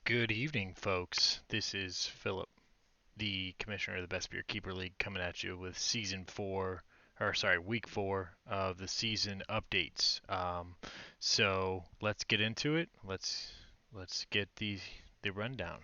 Good evening, folks. This is Philip, the commissioner of the Best Beer Keeper League, coming at you with week four of the season updates. So let's get into it. Let's get the rundown.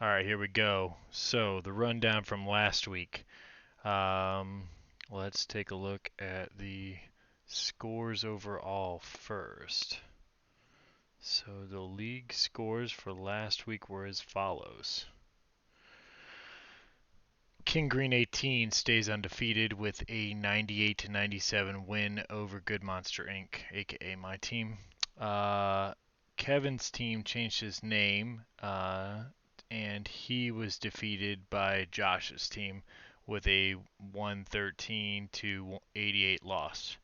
All right, here we go. So the rundown from last week. Um, let's take a look at the scores overall first. So the league scores for last week were as follows. King Green 18 stays undefeated with a 98 to 97 win over Good Monster Inc., aka my team. Uh, Kevin's team changed his name, and he was defeated by Josh's team with a 113 to 88 loss.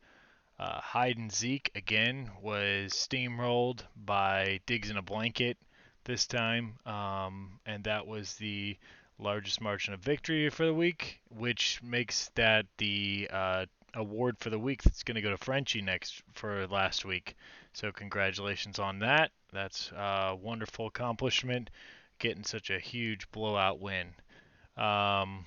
Hyde and Zeke again was steamrolled by Diggs in a Blanket this time, and that was the largest margin of victory for the week, which makes that the award for the week that's going to go to Frenchie next for last week. So congratulations on that. That's a wonderful accomplishment, getting such a huge blowout win. Um,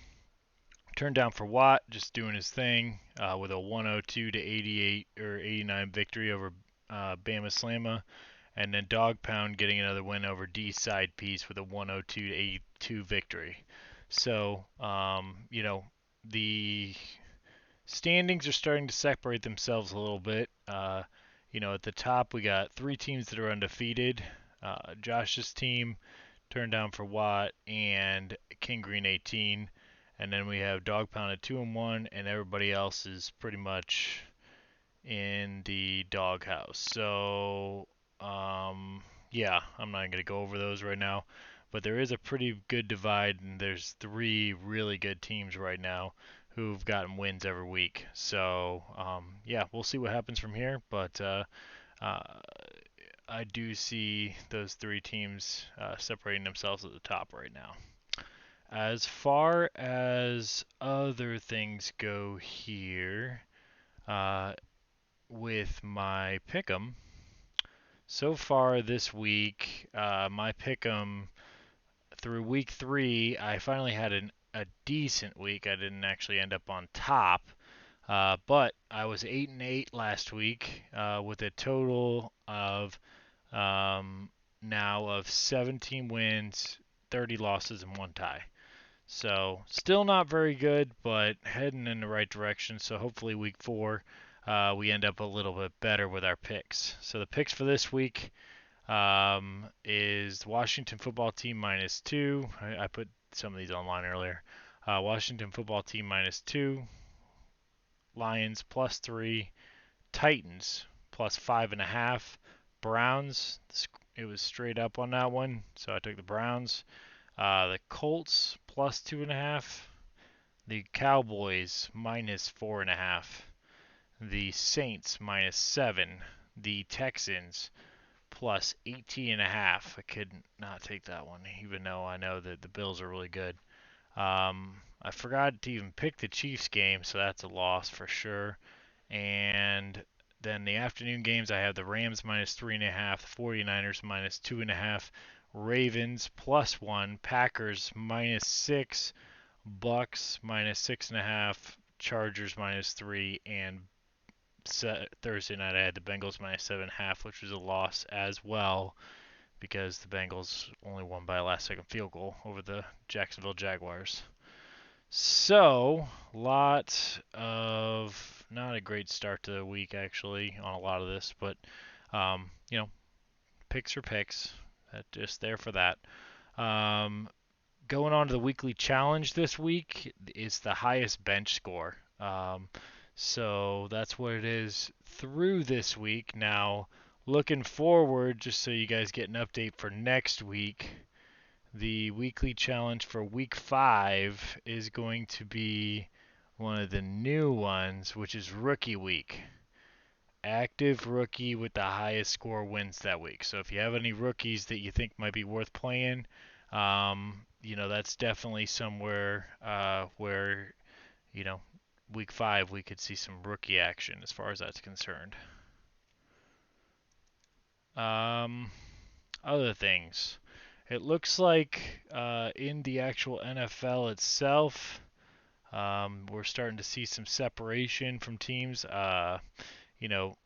Turned down for Watt, just doing his thing with a 102 to 88 or 89 victory over Bama Slamma, and then Dog Pound getting another win over D Side Piece with a 102 to 82 victory. So, the standings are starting to separate themselves a little bit. At the top we got three teams that are undefeated. Josh's team turned down for Watt and King Green 18. And then we have Dog Pound at 2-1, and everybody else is pretty much in the doghouse. So, yeah, I'm not going to go over those right now. But there is a pretty good divide, and there's three really good teams right now who've gotten wins every week. So, yeah, we'll see what happens from here. But uh, I do see those three teams separating themselves at the top right now. As far as other things go here, uh, with my pick'em, so far this week, my pick'em through week three, I finally had a decent week. I didn't actually end up on top, but I was 8-8 last week with a total of um, now of 17 wins, 30 losses, and one tie. So still not very good, but heading in the right direction. So hopefully week four we end up a little bit better with our picks. So the picks for this week is the Washington football team -2. I put some of these online earlier. Washington football team -2. Lions +3. Titans +5.5. Browns. It was straight up on that one, so I took the Browns. The Colts +2.5. The Cowboys -4.5. The Saints -7. The Texans +18.5. I could not take that one, even though I know that the Bills are really good. I forgot to even pick the Chiefs game, so that's a loss for sure. And then the afternoon games, I have the Rams -3.5, the 49ers -2.5, Ravens +1, Packers -6, Bucks -6.5, Chargers -3, and Thursday night I had the Bengals -7.5, which was a loss as well because the Bengals only won by a last-second field goal over the Jacksonville Jaguars. So, lot of not a great start to the week actually on a lot of this, but um, you know, picks are picks. Just there for that. Um, Going on to the weekly challenge this week is the highest bench score. So that's what it is through this week. Now, looking forward, just so you guys get an update for next week, the weekly challenge for week 5 is going to be one of the new ones, which is rookie week. active rookie with the highest score wins that week. So if you have any rookies that you think might be worth playing, that's definitely somewhere where, you know, week 5 we could see some rookie action as far as that's concerned. Um, Other things. It looks like in the actual NFL itself, we're starting to see some separation from teams. You know,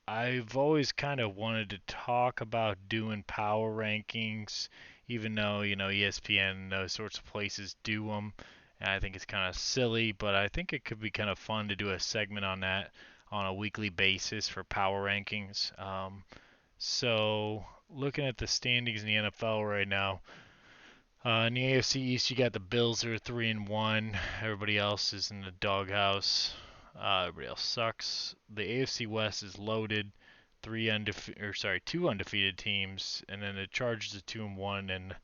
I've always kind of wanted to talk about doing power rankings, even though, ESPN and those sorts of places do them. And I think it's kind of silly, but I think it could be kind of fun to do a segment on that on a weekly basis for power rankings. So, looking at the standings in the NFL right now, in the AFC East, you got the Bills are 3-1. Everybody else is in the doghouse. Everybody else sucks. The AFC West is loaded. Two undefeated teams, and then the Chargers are 2-1. And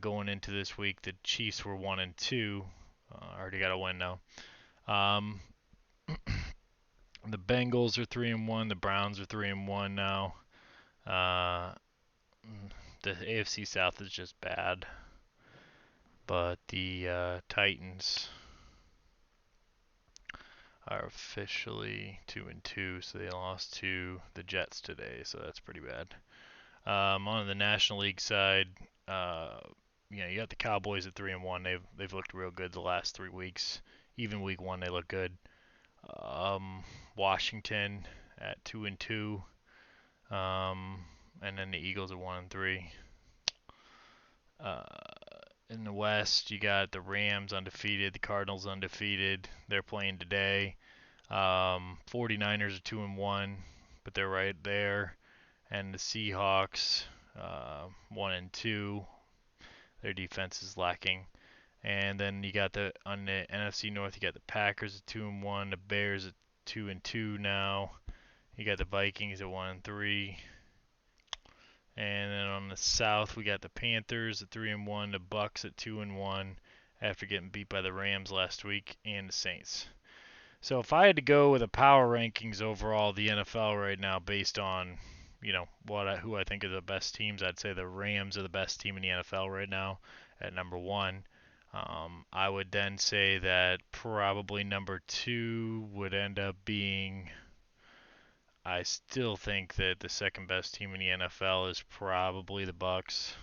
going into this week, the Chiefs were 1-2. Already got a win now. The Bengals are 3-1. The Browns are 3-1 now. The AFC South is just bad. But the Titans are officially 2-2, so they lost to the Jets today, so that's pretty bad. On the National League side, you got the Cowboys at 3-1. They've looked real good the last 3 weeks. Even week 1, they look good. Washington at 2-2, and then the Eagles at 1-3. In the West, you got the Rams undefeated, the Cardinals undefeated. They're playing today. 49ers are 2-1, but they're right there. And the Seahawks, 1-2. Their defense is lacking. And then you got on the NFC North, you got the Packers at 2-1, the Bears at 2-2 now. You got the Vikings at 1-3. And then on the South, we got the Panthers at 3-1, the Bucks at 2-1 after getting beat by the Rams last week, and the Saints. So if I had to go with a power rankings overall of the NFL right now based on, who I think are the best teams, I'd say the Rams are the best team in the NFL right now at number 1. I would then say that probably number 2 would end up being, I still think that the second best team in the NFL is probably the Bucks.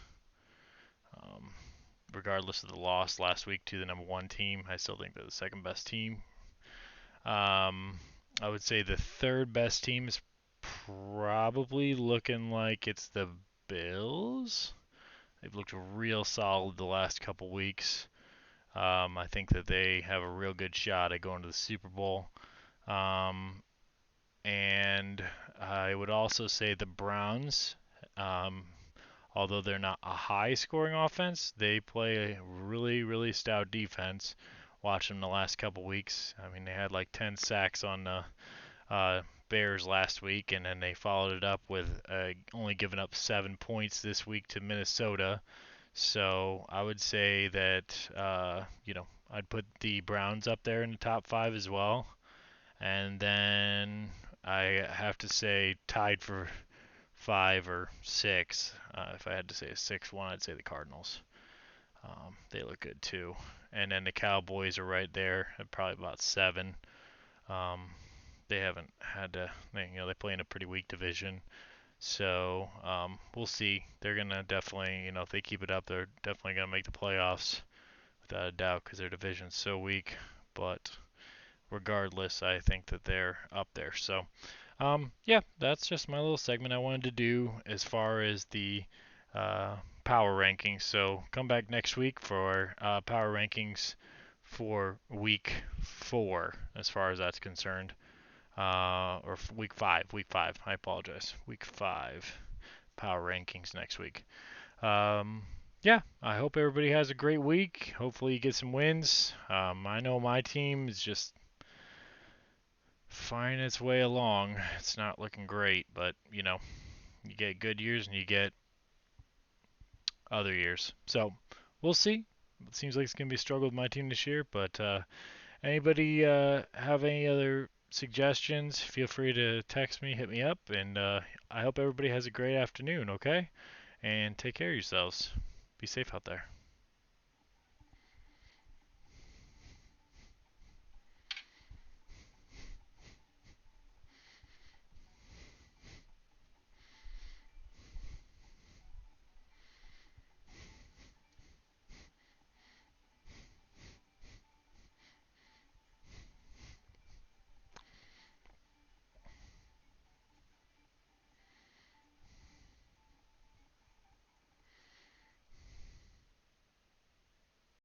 Regardless of the loss last week to the number 1 team, I still think they're the second best team. I would say the third best team is probably looking like it's the Bills. They've looked real solid the last couple weeks. I think that they have a real good shot at going to the Super Bowl. And I would also say the Browns, although they're not a high scoring offense, they play a really, really stout defense. Watching them the last couple weeks. I mean, they had like 10 sacks on the Bears last week, and then they followed it up with only giving up 7 points this week to Minnesota. So I would say that, I'd put the Browns up there in the top 5 as well. And then I have to say tied for 5 or 6. If I had to say a 6th one, I'd say the Cardinals. They look good too. And then the Cowboys are right there at probably about 7. They haven't had to, they play in a pretty weak division. So we'll see. They're going to definitely, if they keep it up, they're definitely going to make the playoffs without a doubt because their division's so weak. But regardless, I think that they're up there. So, that's just my little segment I wanted to do as far as the power rankings. So come back next week for power rankings for week 4 as far as that's concerned. Or week 5. Week 5. I apologize. Week 5 power rankings next week. I hope everybody has a great week. Hopefully you get some wins. I know my team is just finding its way along. It's not looking great, but you get good years and you get other years. So we'll see. It seems like it's gonna be a struggle with my team this year, but anybody have any other suggestions, feel free to text me, hit me up, and I hope everybody has a great afternoon, okay? And take care of yourselves. Be safe out there.